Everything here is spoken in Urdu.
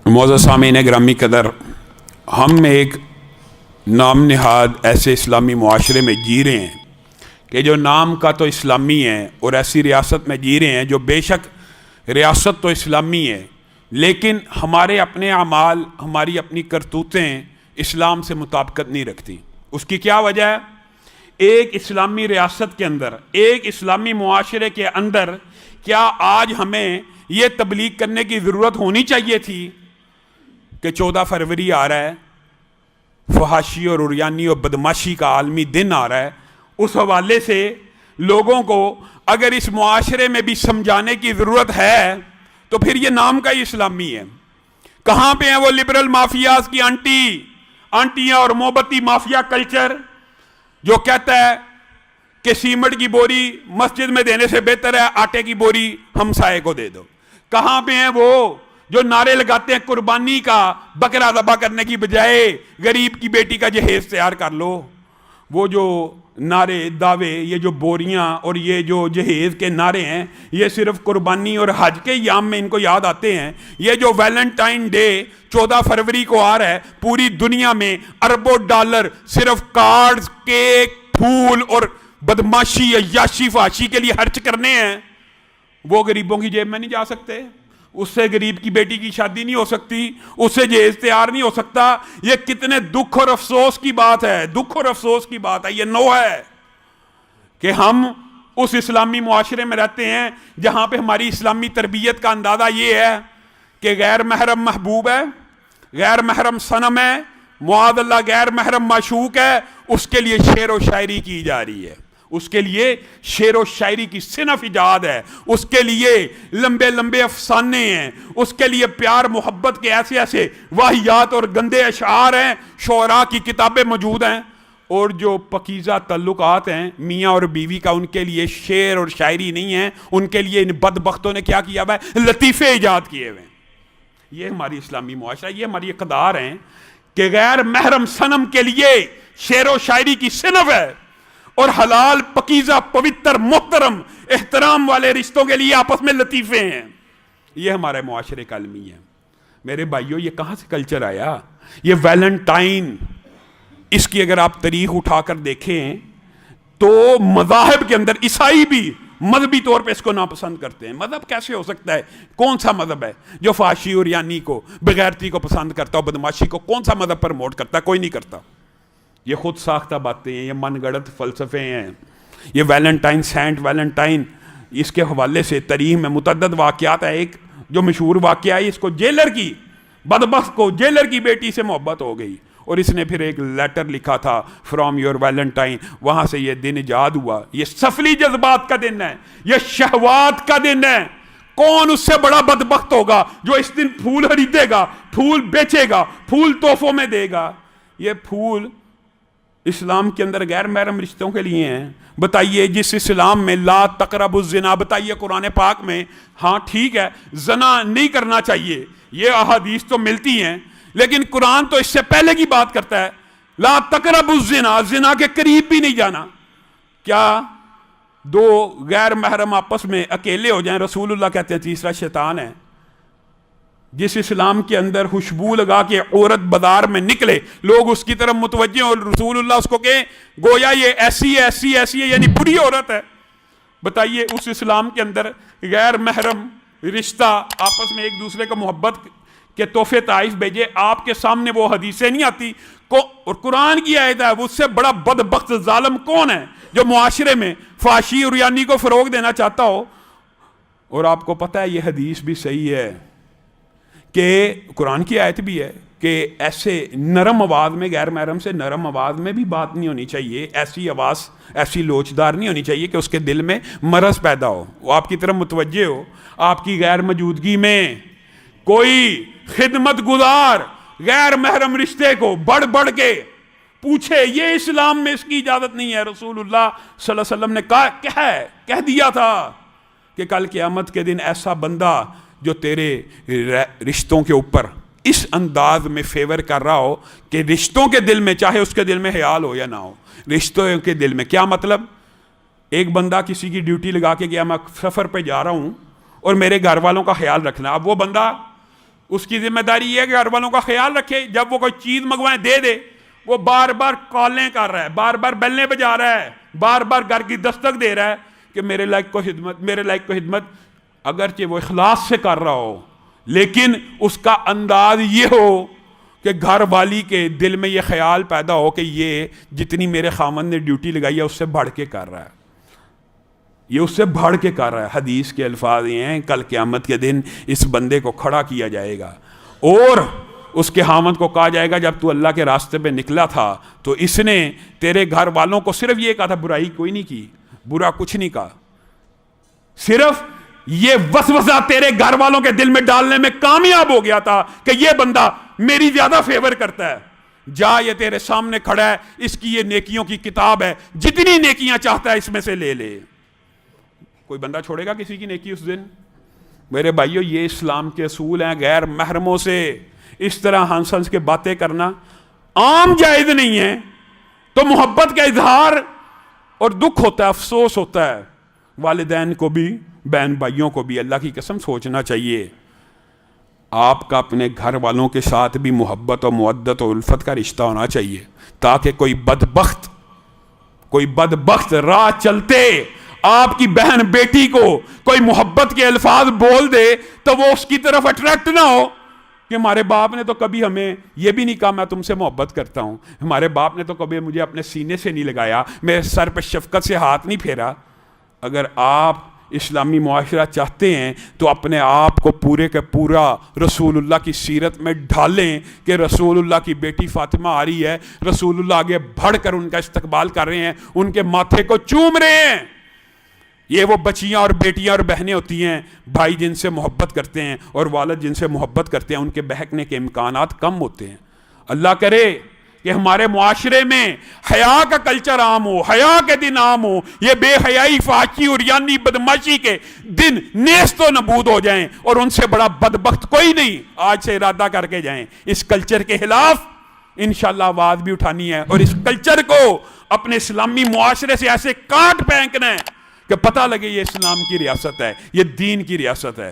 معزز سامعین گرامی قدر، ہم ایک نام نہاد ایسے اسلامی معاشرے میں جی رہے ہیں کہ جو نام کا تو اسلامی ہے اور ایسی ریاست میں جی رہے ہیں جو بے شک ریاست تو اسلامی ہے، لیکن ہمارے اپنے اعمال، ہماری اپنی کرتوتیں اسلام سے مطابقت نہیں رکھتی۔ اس کی کیا وجہ ہے؟ ایک اسلامی ریاست کے اندر، ایک اسلامی معاشرے کے اندر کیا آج ہمیں یہ تبلیغ کرنے کی ضرورت ہونی چاہیے تھی کہ 14 فروری آ رہا ہے، فحاشی اور عریانی اور بدماشی کا عالمی دن آ رہا ہے، اس حوالے سے لوگوں کو اگر اس معاشرے میں بھی سمجھانے کی ضرورت ہے تو پھر یہ نام کا ہی اسلامی ہے۔ کہاں پہ ہیں وہ لبرل مافیاز کی آنٹیاں اور محبتی مافیا کلچر جو کہتا ہے کہ سیمنٹ کی بوری مسجد میں دینے سے بہتر ہے آٹے کی بوری ہمسائے کو دے دو؟ کہاں پہ ہیں وہ جو نعرے لگاتے ہیں قربانی کا، بکرا ذبح کرنے کی بجائے غریب کی بیٹی کا جہیز تیار کر لو؟ وہ جو نعرے، دعوے، یہ جو بوریاں اور یہ جو جہیز کے نعرے ہیں، یہ صرف قربانی اور حج کے ایام میں ان کو یاد آتے ہیں۔ یہ جو ویلنٹائن ڈے 14 فروری کو آ رہا ہے، پوری دنیا میں اربوں ڈالر صرف کارڈز، کیک، پھول اور بدماشی، عیاشی، فحاشی کے لیے خرچ کرنے ہیں، وہ غریبوں کی جیب میں نہیں جا سکتے؟ اس سے غریب کی بیٹی کی شادی نہیں ہو سکتی، اس سے جہیز تیار نہیں ہو سکتا؟ یہ کتنے دکھ اور افسوس کی بات ہے، دکھ اور افسوس کی بات ہے، یہ نو ہے کہ ہم اس اسلامی معاشرے میں رہتے ہیں جہاں پہ ہماری اسلامی تربیت کا اندازہ یہ ہے کہ غیر محرم محبوب ہے، غیر محرم صنم ہے، معاذ اللہ غیر محرم معشوق ہے، اس کے لیے شعر و شاعری کی جا رہی ہے، اس کے لیے شعر و شاعری کی صنف ایجاد ہے، اس کے لیے لمبے لمبے افسانے ہیں، اس کے لیے پیار محبت کے ایسے ایسے واہیات اور گندے اشعار ہیں، شعراء کی کتابیں موجود ہیں، اور جو پکیزہ تعلقات ہیں میاں اور بیوی کا، ان کے لیے شعر اور شاعری نہیں ہے، ان کے لیے ان بدبختوں نے کیا کیا ہوا ہے؟ لطیفے ایجاد کیے ہوئے ہیں۔ یہ ہماری اسلامی معاشرہ، یہ ہماری اقدار ہیں کہ غیر محرم صنم کے لیے شعر و شاعری کی صنف ہے، اور حلال پکیزہ پوتر محترم احترام والے رشتوں کے لیے آپس میں لطیفے ہیں۔ یہ ہمارے معاشرے کا المی ہے۔ میرے بھائیوں، یہ کہاں سے کلچر آیا؟ یہ ویلنٹائن، اس کی اگر آپ تاریخ اٹھا کر دیکھیں تو مذاہب کے اندر عیسائی بھی مذہبی طور پہ اس کو ناپسند کرتے ہیں۔ مذہب کیسے ہو سکتا ہے؟ کون سا مذہب ہے جو فحاشی اور عریانی کو، بغیرتی کو پسند کرتا ہو، بدماشی کو؟ کون سا مذہب پروموٹ کرتا ہے؟ کوئی نہیں کرتا۔ یہ خود ساختہ باتیں ہیں، یہ من گڑت فلسفے ہیں۔ یہ ویلنٹائن، سینٹ ویلنٹائن، اس کے حوالے سے تاریخ میں متعدد واقعات ہے۔ ایک جو مشہور واقعہ ہے، اس کو جیلر کی، بدبخت کو جیلر کی بیٹی سے محبت ہو گئی اور اس نے پھر ایک لیٹر لکھا تھا فرام یور ویلنٹائن، وہاں سے یہ دن ایجاد ہوا۔ یہ سفلی جذبات کا دن ہے، یہ شہوات کا دن ہے۔ کون اس سے بڑا بدبخت ہوگا جو اس دن پھول خریدے گا، پھول بیچے گا، پھول تحفوں میں دے گا؟ یہ پھول اسلام کے اندر غیر محرم رشتوں کے لیے ہیں۔ بتائیے، جس اسلام میں لا تقربوا الزنا، بتائیے قرآن پاک میں، ہاں ٹھیک ہے زنا نہیں کرنا چاہیے، یہ احادیث تو ملتی ہیں، لیکن قرآن تو اس سے پہلے کی بات کرتا ہے، لا تقربوا الزنا، زنا کے قریب بھی نہیں جانا۔ کیا دو غیر محرم آپس میں اکیلے ہو جائیں؟ رسول اللہ کہتے ہیں تیسرا شیطان ہے۔ جس اسلام کے اندر خوشبو لگا کے عورت بازار میں نکلے، لوگ اس کی طرف متوجہ اور رسول اللہ اس کو کہیں گویا یہ ایسی ہے، ایسی ایسی ہے، یعنی بری عورت ہے۔ بتائیے، اس اسلام کے اندر غیر محرم رشتہ آپس میں ایک دوسرے کو محبت کے تحفے تحائف بھیجے، آپ کے سامنے وہ حدیثیں نہیں آتی اور قرآن کی آیت ہے؟ وہ اس سے بڑا بدبخت ظالم کون ہے جو معاشرے میں فحاشی اور عریانی کو فروغ دینا چاہتا ہو؟ اور آپ کو پتہ ہے یہ حدیث بھی صحیح ہے کہ قرآن کی آیت بھی ہے کہ ایسے نرم آواز میں، غیر محرم سے نرم آواز میں بھی بات نہیں ہونی چاہیے، ایسی آواز ایسی لوچدار نہیں ہونی چاہیے کہ اس کے دل میں مرض پیدا ہو، وہ آپ کی طرف متوجہ ہو۔ آپ کی غیر موجودگی میں کوئی خدمت گزار غیر محرم رشتے کو بڑھ بڑھ کے پوچھے، یہ اسلام میں اس کی اجازت نہیں ہے۔ رسول اللہ صلی اللہ علیہ وسلم نے کہہ دیا تھا کہ کل قیامت کے دن ایسا بندہ جو تیرے رشتوں کے اوپر اس انداز میں فیور کر رہا ہو کہ رشتوں کے دل میں، چاہے اس کے دل میں خیال ہو یا نہ ہو، رشتوں کے دل میں کیا مطلب؟ ایک بندہ کسی کی ڈیوٹی لگا کے گیا، میں سفر پہ جا رہا ہوں اور میرے گھر والوں کا خیال رکھنا۔ اب وہ بندہ اس کی ذمہ داری یہ ہے کہ گھر والوں کا خیال رکھے، جب وہ کوئی چیز منگوائیں دے دے، وہ بار بار کالیں کر رہا ہے، بار بار بیلیں بجا رہا ہے، بار بار گھر کی دستک دے رہا ہے کہ میرے لائق کو خدمت، میرے لائق کو خدمت، اگرچہ وہ اخلاص سے کر رہا ہو لیکن اس کا انداز یہ ہو کہ گھر والی کے دل میں یہ خیال پیدا ہو کہ یہ جتنی میرے خامن نے ڈیوٹی لگائی ہے اس سے بڑھ کے کر رہا ہے، یہ اس سے بڑھ کے کر رہا ہے۔ حدیث کے الفاظ یہ ہیں، کل قیامت کے دن اس بندے کو کھڑا کیا جائے گا اور اس کے خامن کو کہا جائے گا جب تو اللہ کے راستے پہ نکلا تھا تو اس نے تیرے گھر والوں کو صرف یہ کہا تھا، برائی کوئی نہیں کی، برا کچھ نہیں کہا، صرف یہ وسوسہ تیرے گھر والوں کے دل میں ڈالنے میں کامیاب ہو گیا تھا کہ یہ بندہ میری زیادہ فیور کرتا ہے، جا یہ تیرے سامنے کھڑا ہے، اس کی یہ نیکیوں کی کتاب ہے، جتنی نیکیاں چاہتا ہے اس میں سے لے لے۔ کوئی بندہ چھوڑے گا کسی کی نیکی اس دن؟ میرے بھائیو، یہ اسلام کے اصول ہیں۔ غیر محرموں سے اس طرح ہنس ہنس کے باتیں کرنا عام جائز نہیں ہے، تو محبت کا اظہار اور دکھ ہوتا ہے، افسوس ہوتا ہے، والدین کو بھی بہن بھائیوں کو بھی۔ اللہ کی قسم سوچنا چاہیے، آپ کا اپنے گھر والوں کے ساتھ بھی محبت اور مودت اور الفت کا رشتہ ہونا چاہیے، تاکہ کوئی بدبخت راہ چلتے آپ کی بہن بیٹی کو کوئی محبت کے الفاظ بول دے تو وہ اس کی طرف اٹریکٹ نہ ہو کہ ہمارے باپ نے تو کبھی ہمیں یہ بھی نہیں کہا میں تم سے محبت کرتا ہوں، ہمارے باپ نے تو کبھی مجھے اپنے سینے سے نہیں لگایا، میرے سر پہ شفقت سے ہاتھ نہیں پھیرا۔ اگر آپ اسلامی معاشرہ چاہتے ہیں تو اپنے آپ کو پورے کا پورا رسول اللہ کی سیرت میں ڈھالیں کہ رسول اللہ کی بیٹی فاطمہ آ رہی ہے، رسول اللہ آگے بڑھ کر ان کا استقبال کر رہے ہیں، ان کے ماتھے کو چوم رہے ہیں۔ یہ وہ بچیاں اور بیٹیاں اور بہنیں ہوتی ہیں، بھائی جن سے محبت کرتے ہیں اور والد جن سے محبت کرتے ہیں، ان کے بہکنے کے امکانات کم ہوتے ہیں۔ اللہ کرے کہ ہمارے معاشرے میں حیا کا کلچر عام ہو، حیا کے دن عام ہو، یہ بے حیائی، فحاشی، عریانی، بدماشی کے دن نیست و نبود ہو جائیں، اور ان سے بڑا بدبخت کوئی نہیں۔ آج سے ارادہ کر کے جائیں، اس کلچر کے خلاف انشاءاللہ آواز بھی اٹھانی ہے، اور اس کلچر کو اپنے اسلامی معاشرے سے ایسے کاٹ پھینکنا ہے کہ پتہ لگے یہ اسلام کی ریاست ہے، یہ دین کی ریاست ہے۔